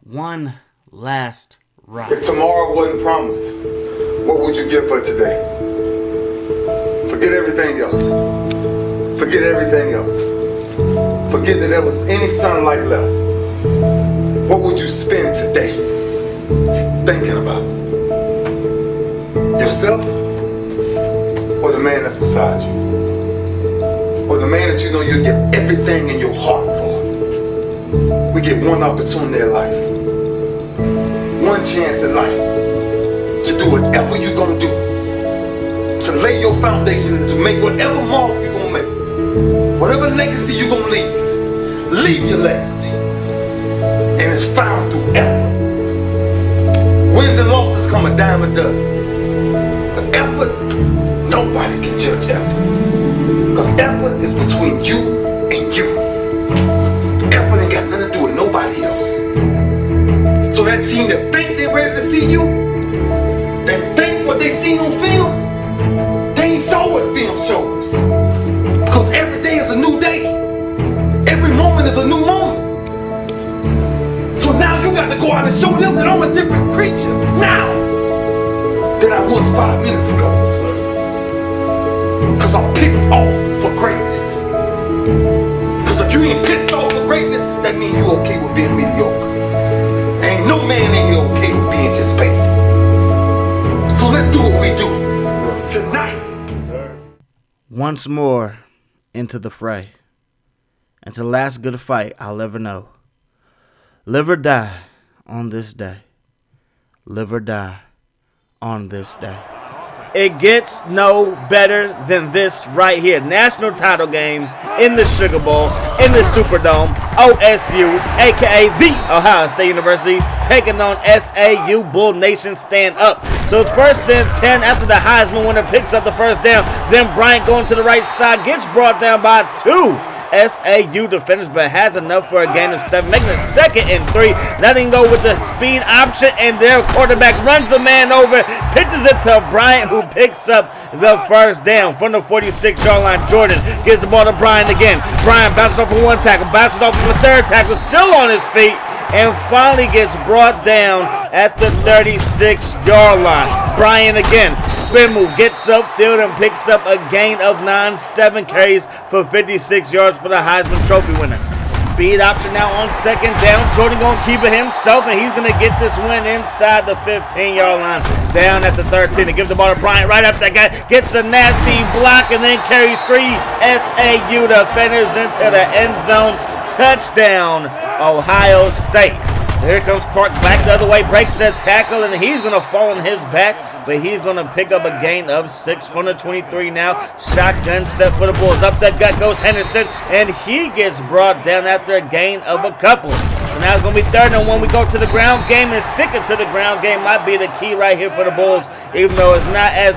one last ride. If tomorrow wasn't promised, what would you give for today? Forget everything else. Forget everything else. Forget that there was any sunlight left. What would you spend today thinking about? Yourself or the man that's beside you? Or the man that you know you'll give everything in your heart for? We get one opportunity in life, one chance in life to do whatever you're gonna do, to lay your foundation, to make whatever mark you're gonna make, whatever legacy you're gonna leave your legacy. And it's found through effort. Wins and losses come a dime a dozen. But effort, nobody can judge effort. Because effort is between you and you. Effort ain't got nothing to do with nobody else. So that team that think they're ready to see you, that think what they seen on film, they ain't saw what film shows. Because every day is a new day. Every moment is a new moment. So now you got to go out and show them that I'm a different creature now than I was 5 minutes ago. Because I'm pissed off for greatness. Because if you ain't pissed off for greatness, that means you okay with being mediocre. Ain't no man in here okay with being just basic. So let's do what we do tonight. Once more into the fray. And to the last good fight I'll ever know. Live or die on this day. Live or die on this day. It gets no better than this right here. National title game in the Sugar Bowl, in the Superdome. OSU, a.k.a. the Ohio State University, taking on SAU. Bull Nation stand up. So it's 1st and 10 after the Heisman winner picks up the first down. Then Bryant going to the right side, gets brought down by 2 SAU defenders, but has enough for a gain of 7, making it 2nd and 3. Letting go with the speed option, and their quarterback runs a man over, pitches it to Bryant, who picks up the first down from the 46-yard line. Jordan gives the ball to Bryant again. Bryant bounces off of one tackle, bounces off of a third tackle, still on his feet, and finally gets brought down at the 36-yard line. Bryant again, spin move, gets upfield and picks up a gain of 9, 7 carries for 56 yards for the Heisman Trophy winner. Speed option now on 2nd down. Jordan going to keep it himself, and he's going to get this win inside the 15-yard line, down at the 13. To give the ball to Bryant right up that guy, gets a nasty block, and then carries 3 SAU defenders into the end zone. Touchdown, Ohio State. So here comes Clark back the other way, breaks that tackle, and he's going to fall on his back, but he's going to pick up a gain of 6 from the 23 now. Shotgun set for the Bulls. Up that gut goes Henderson, and he gets brought down after a gain of a couple. So now it's going to be 3rd and 1. We go to the ground game, and sticking to the ground game might be the key right here for the Bulls, even though it's not as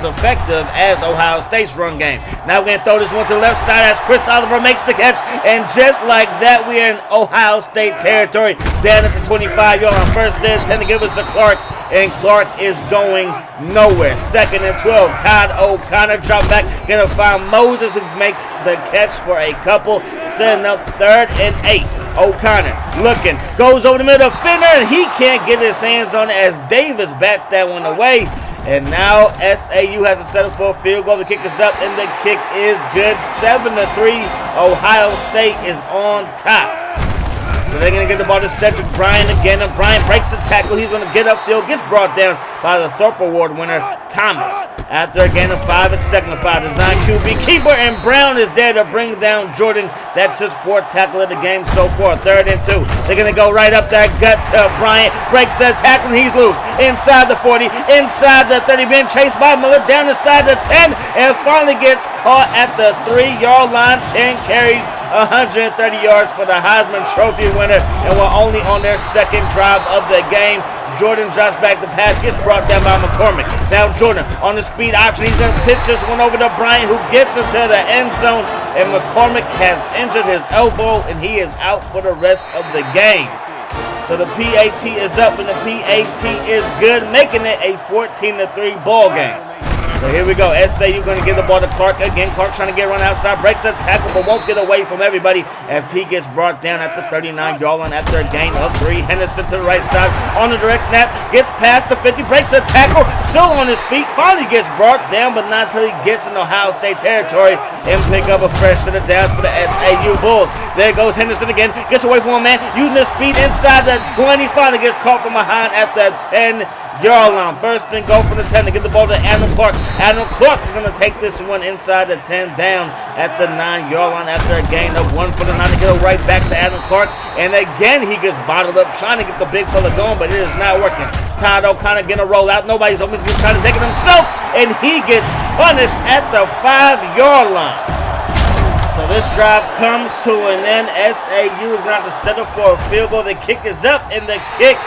effective as Ohio State's run game. Now we're going to throw this one to the left side as Chris Oliver makes the catch, and just like that, we are in Ohio State territory down at the 25-yard line. 1st and 10 to give us to Clark, and Clark is going nowhere. 2nd and 12. Todd O'Connor drop back, going to find Moses, who makes the catch for a couple, setting up 3rd and 8. O'Connor looking, goes over the middle defender, and he can't get his hands on it as Davis bats that one away. And now SAU has to settle for a field goal. The kick is up, and the kick is good. 7-3. Ohio State is on top. So they're going to get the ball to Cedric Bryant again, and Bryant breaks the tackle. He's going to get upfield, gets brought down by the Thorpe Award winner, Thomas. After a gain of 5 and 2nd and 5, design QB keeper, and Brown is there to bring down Jordan. That's his 4th tackle of the game so far. 3rd and 2. They're going to go right up that gut to Bryant. Breaks that tackle, and he's loose. Inside the 40, inside the 30, being chased by Miller, down the side of the 10, and finally gets caught at the 3-yard line. 10 carries, 130 yards for the Heisman Trophy winner, and we're only on their 2nd drive of the game. Jordan drops back the pass, gets brought down by McCormick. Now Jordan on the speed option. He's going to pitch this one over to Bryant, who gets into the end zone, and McCormick has injured his elbow, and he is out for the rest of the game. So the PAT is up, and the PAT is good, making it a 14-3 ball game. So here we go. SAU going to give the ball to Clark again. Clark trying to get run outside. Breaks a tackle, but won't get away from everybody as he gets brought down at the 39-yard line after a gain of 3. Henderson to the right side on the direct snap. Gets past the 50. Breaks a tackle. Still on his feet. Finally gets brought down, but not until he gets in Ohio State territory and pick up a fresh set of downs for the SAU Bulls. There goes Henderson again. Gets away from a man. Using his speed inside the 20. Finally gets caught from behind at the 10-yard line. First and goal from the 10 to get the ball to Adam Clark. Adam Clark is going to take this one inside the 10 down at the 9-yard line after a gain of 1 for the 9 to go right back to Adam Clark. And again, he gets bottled up trying to get the big fella going, but it is not working. Todd O'Connor going to roll out. Nobody's almost going to try to take it himself, and he gets punished at the 5-yard line. So this drive comes to an end. SAU is going to have to settle for a field goal. The kick is up, and the kick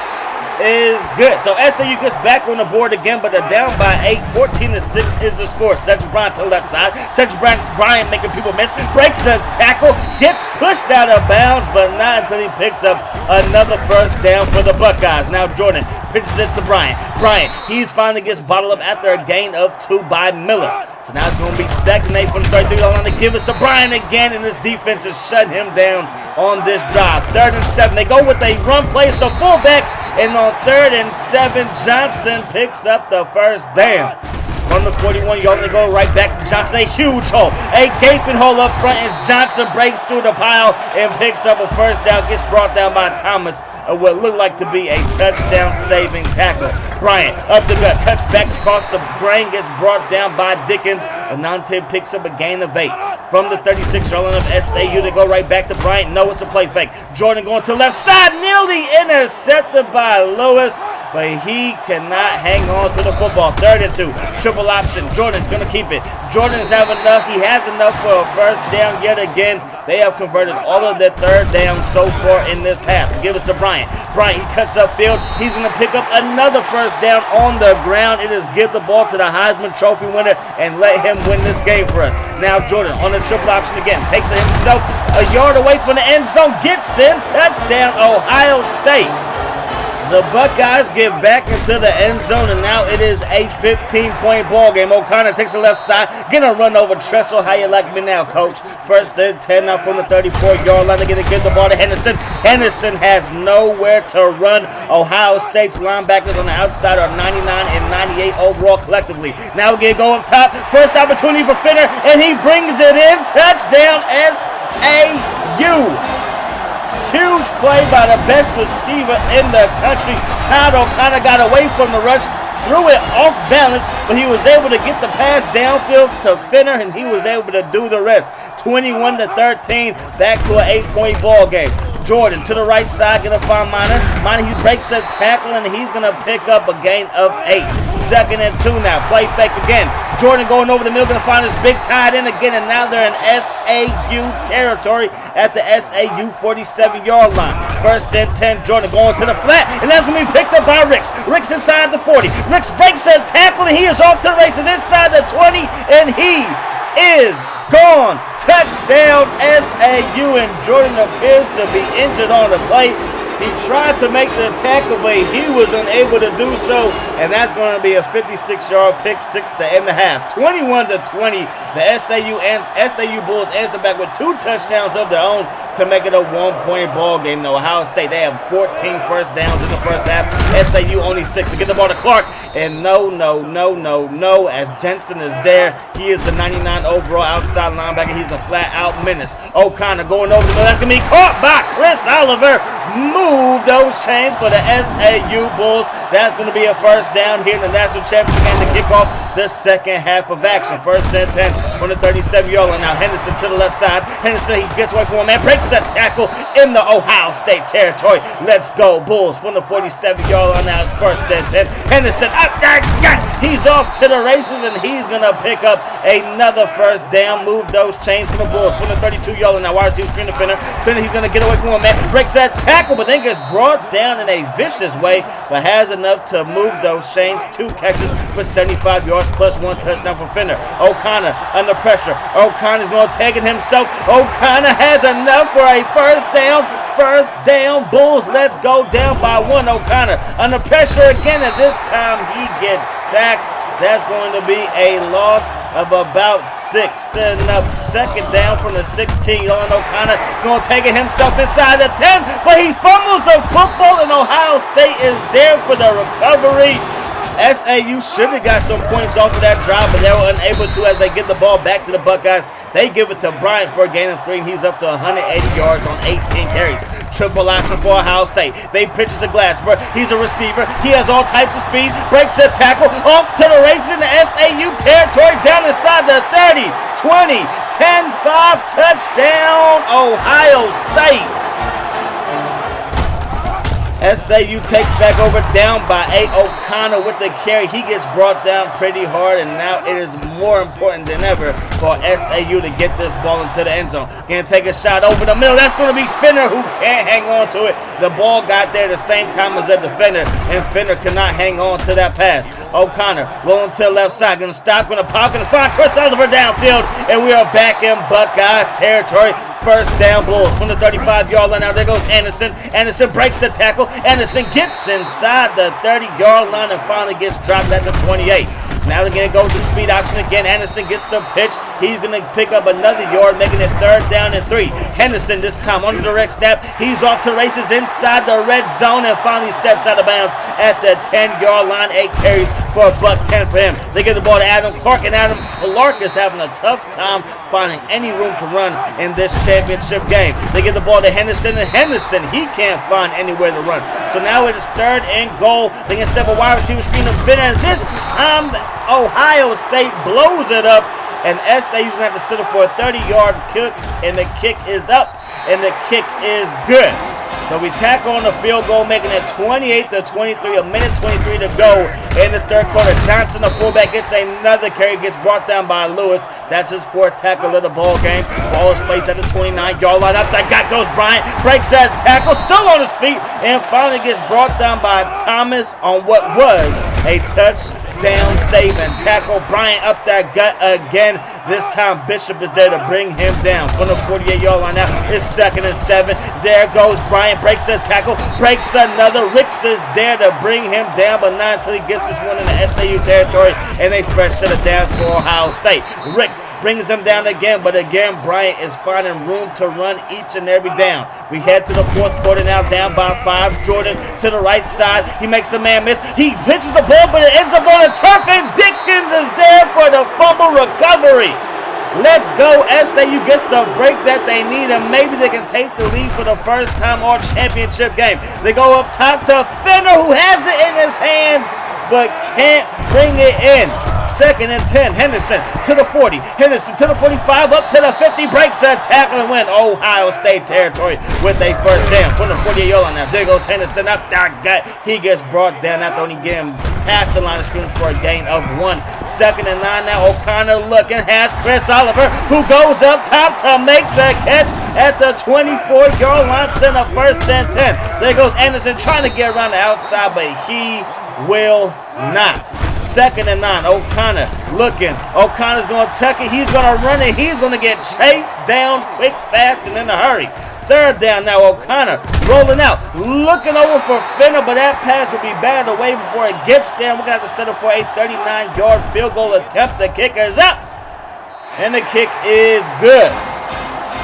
is good. So SAU gets back on the board again, but they're down by 8. 14-6 is the score. Cedric Bryant to the left side. Cedric Bryant making people miss. Breaks a tackle. Gets pushed out of bounds, but not until he picks up another first down for the Buckeyes. Now Jordan pitches it to Bryant. Bryant, he's finally gets bottled up after a gain of 2 by Miller. So now it's going to be 2nd and 8 from the 33-yard line to give us to Bryant again, and this defense has shut him down on this drive. 3rd and 7. They go with a run play. It's the fullback. And on 3rd and 7, Johnson picks up the first down. From the 41-yard line, they go right back to Johnson. A huge hole. A gaping hole up front as Johnson breaks through the pile and picks up a first down. Gets brought down by Thomas. What looked like to be a touchdown-saving tackle. Bryant up the gut. Cuts back across the grain. Gets brought down by Dickens. Anante picks up a gain of 8. From the 36-yard line of SAU, they go right back to Bryant. No, it's a play fake. Jordan going to the left side. Nearly intercepted by Lewis, but he cannot hang on to the football. 3rd and 2. Triple option. Jordan's going to keep it. Jordan's have enough. He has enough for a first down yet again. They have converted all of their 3rd downs so far in this half. Give us to Bryant. Bryant, he cuts upfield. He's going to pick up another first down on the ground. It is give the ball to the Heisman Trophy winner and let him win this game for us. Now Jordan on the triple option again. Takes it himself a yard away from the end zone. Gets in. Touchdown, Ohio State. The Buckeyes get back into the end zone, and now it is a 15-point ball game. O'Connor takes the left side, gonna run over Tressel. How you like me now, coach? 1st and 10 now from the 34-yard line. They're gonna give the ball to Henderson. Henderson has nowhere to run. Ohio State's linebackers on the outside are 99 and 98 overall collectively. Now we're gonna go up top. First opportunity for Finner, and he brings it in. Touchdown, SAU. Huge play by the best receiver in the country. Todd O'Connor got away from the rush, threw it off balance, but he was able to get the pass downfield to Finner, and he was able to do the rest. 21-13, back to an 8-point ball game. Jordan to the right side, gonna find Minor. Minor, he breaks a tackle, and he's gonna pick up a gain of 8. 2nd and 2 now. Play fake again. Jordan going over the middle, gonna find his big tight end again, and now they're in SAU territory at the SAU 47-yard line. 1st and 10. Jordan going to the flat, and that's gonna be picked up by Ricks. Ricks inside the 40. Ricks breaks a tackle, and he is off to the races inside the 20, and he is gone. Touchdown, SAU, and Jordan appears to be injured on the play. He tried to make the tackle, but he was unable to do so, and that's going to be a 56-yard pick six to end the half. 21-20, the SAU Bulls answer back with 2 touchdowns of their own to make it a 1-point ball game. Now, Ohio State, they have 14 first downs in the first half. SAU only 6 to get the ball to Clark, and no, as Jensen is there. He is the 99 overall outside linebacker. He's a flat-out menace. O'Connor going over the middle. That's going to be caught by Chris Oliver. Move those chains for the SAU Bulls. That's going to be a first down here in the national championship game to kick off the second half of action. 1st and 10 from the 37-yard line. Now Henderson to the left side. Henderson, he gets away from one man, breaks that tackle in the Ohio State territory. Let's go Bulls from the 47-yard line. Now it's 1st and 10. Henderson, he's off to the races, and he's going to pick up another first down. Move those chains from the Bulls from the 32-yard line. Now wide receiver screen to Finner. Finner, he's going to get away from one man, breaks that tackle, but then gets brought down in a vicious way, but has enough to move those chains. 2 catches for 75 yards plus 1 touchdown from Finner. O'Connor under pressure. O'Connor's going to take it himself. O'Connor has enough for a first down. First down, Bulls. Let's go down by 1. O'Connor under pressure again, and this time he gets sacked. That's going to be a loss of about 6. And second down from the 16. O'Connor going to take it himself inside the 10, but he fumbles the football, and Ohio State is there for the recovery. SAU should have got some points off of that drive, but they were unable to as they get the ball back to the Buckeyes. They give it to Bryant for a gain of 3, and he's up to 180 yards on 18 carries. Triple option for Ohio State. They pitch it to Glasper. He's a receiver. He has all types of speed. Breaks a tackle. Off to the races in the SAU territory. Down inside the 30, 20, 10, 5. Touchdown, Ohio State. SAU takes back over, down by 8. O'Connor with the carry. He gets brought down pretty hard, and now it is more important than ever for SAU to get this ball into the end zone. Gonna take a shot over the middle. That's going to be Finner, who can't hang on to it. The ball got there the same time as the defender, and Finner cannot hang on to that pass. O'Connor rolling to the left side. Going to stop, going to pop, going to find Chris Oliver downfield, and we are back in Buckeyes territory. First down, Bulls from the 35-yard line. Now there goes Anderson. Anderson breaks the tackle. Anderson gets inside the 30-yard line and finally gets dropped at the 28. Now they're going to go with the speed option again. Anderson gets the pitch. He's going to pick up another yard, making it 3rd down and 3. Henderson this time on the direct snap. He's off to races inside the red zone and finally steps out of bounds at the 10-yard line. 8 carries for $110 for him. They give the ball to Adam Clark, and Adam Clark is having a tough time finding any room to run in this championship game. They give the ball to Henderson, and Henderson, he can't find anywhere to run. So now it is 3rd and goal. They can step a wide receiver screen to Finner, and this time Ohio State blows it up, and SAU's going to have to settle for a 30-yard kick, and the kick is up, and the kick is good. So we tack on the field goal, making it 28-23, a minute 23 to go in the 3rd quarter. Johnson, the fullback, gets another carry, gets brought down by Lewis. That's his 4th tackle of the ball game. Ball is placed at the 29-yard line. Up that guy goes Bryant, breaks that tackle, still on his feet, and finally gets brought down by Thomas on what was a touchdown save and tackle. Bryant up that gut again. This time Bishop is there to bring him down. From the 48-yard line now, it's 2nd and 7. There goes Bryant, breaks a tackle, breaks another. Ricks is there to bring him down, but not until he gets this one in the SAU territory, and they fresh set it down for Ohio State. Ricks brings him down again, but again, Bryant is finding room to run each and every down. We head to the 4th quarter now, down by 5. Jordan to the right side. He makes a man miss. He pitches the ball, but it ends up on the turf, and Dickens is there for the fumble recovery. Let's go. SAU gets the break that they need, and maybe they can take the lead for the first time all championship game. They go up top to Finner, who has it in his hands, but can't bring it in. 2nd and 10. Henderson to the 40. Henderson to the 45. Up to the 50. Breaks a tackle and win Ohio State territory with a first down from the 48-yard line. Now there goes Henderson up that gut. He gets brought down after only getting past the line of scrimmage for a gain of 1. 2nd and 9. Now O'Connor looking, has Chris Oliver, who goes up top to make the catch at the 24-yard line. Send a 1st and 10. There goes Anderson trying to get around the outside, but he will not. 2nd and 9. O'Connor looking. O'Connor's going to tuck it. He's going to run it. He's going to get chased down quick, fast, and in a hurry. 3rd down now. O'Connor rolling out. Looking over for Finner, but that pass will be batted away before it gets there. We're going to have to settle for a 39-yard field goal attempt. The kick is up, and the kick is good.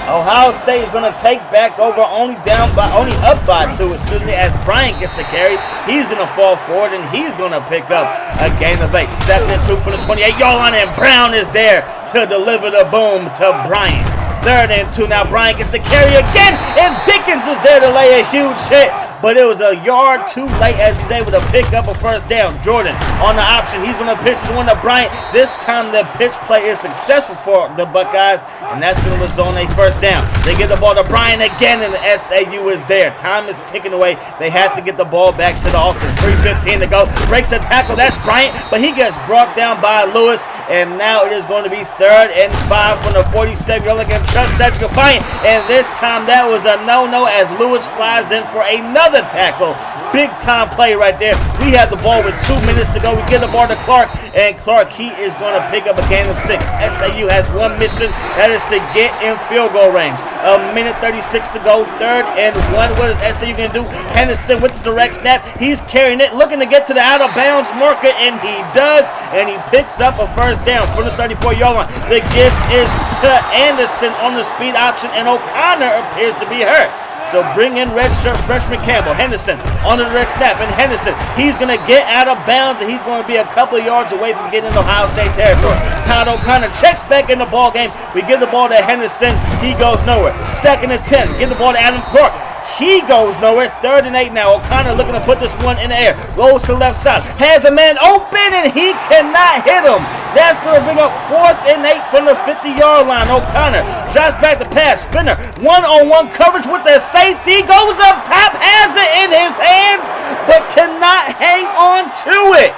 Ohio State is going to take back over, only up by 2, as Bryant gets the carry. He's going to fall forward, and he's going to pick up a gain of 8. 2nd and 2 for the 28-yard line, and Brown is there to deliver the boom to Bryant. 3rd and 2 now. Bryant gets the carry again, and Dickens is there to lay a huge hit. But it was a yard too late as he's able to pick up a first down. Jordan on the option. He's going to pitch this one to Bryant. This time the pitch play is successful for the Buckeyes, and that's going to result in a first down. They get the ball to Bryant again, and the SAU is there. Time is ticking away. They have to get the ball back to the offense. 3:15 to go. Breaks a tackle. That's Bryant, but he gets brought down by Lewis, and now it is going to be 3rd and 5 from the 47-yard line. Trust Cedric Bryant, and this time that was a no-no as Lewis flies in for another tackle. Big time play right there. We have the ball with 2 minutes to go. We give the ball to Clark, and Clark, he is going to pick up a gain of 6. SAU has one mission, that is to get in field goal range. A minute 36 to go, 3rd and 1. What is SAU going to do? Henderson with the direct snap. He's carrying it, looking to get to the out of bounds marker, and he does, and he picks up a first down from the 34-yard line. The give is to Anderson on the speed option, and O'Connor appears to be hurt. So bring in redshirt freshman Campbell. Henderson on the direct snap, and Henderson, he's going to get out of bounds, and he's going to be a couple of yards away from getting into Ohio State territory. Todd O'Connor checks back in the ball game. We give the ball to Henderson. He goes nowhere. 2nd and 10. Give the ball to Adam Clark. He goes nowhere. 3rd and 8 now. O'Connor looking to put this one in the air. Rolls to the left side. Has a man open, and he cannot hit him. That's going to bring up 4th and 8 from the 50-yard line. O'Connor drops back the pass. Spinner, one-on-one coverage with the safety. Goes up top, has it in his hands, but cannot hang on to it.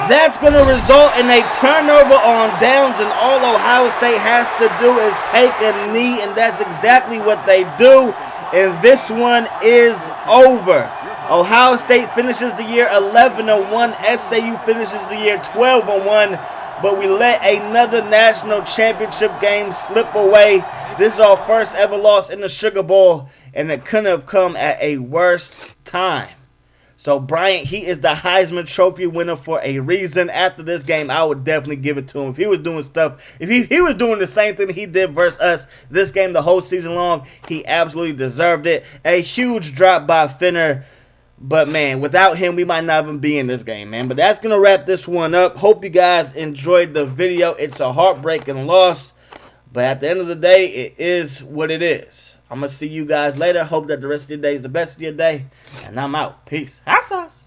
That's going to result in a turnover on downs, and all Ohio State has to do is take a knee, and that's exactly what they do. And this one is over. Ohio State finishes the year 11-1. SAU finishes the year 12-1. But we let another national championship game slip away. This is our first ever loss in the Sugar Bowl, and it couldn't have come at a worse time. So Bryant, he is the Heisman Trophy winner for a reason. After this game, I would definitely give it to him. If he was doing stuff, if he was doing the same thing he did versus us this game the whole season long, he absolutely deserved it. A huge drop by Finner. But, man, without him, we might not even be in this game, man. But that's going to wrap this one up. Hope you guys enjoyed the video. It's a heartbreaking loss. But at the end of the day, it is what it is. I'm going to see you guys later. Hope that the rest of your day is the best of your day. And I'm out. Peace. Hot sauce.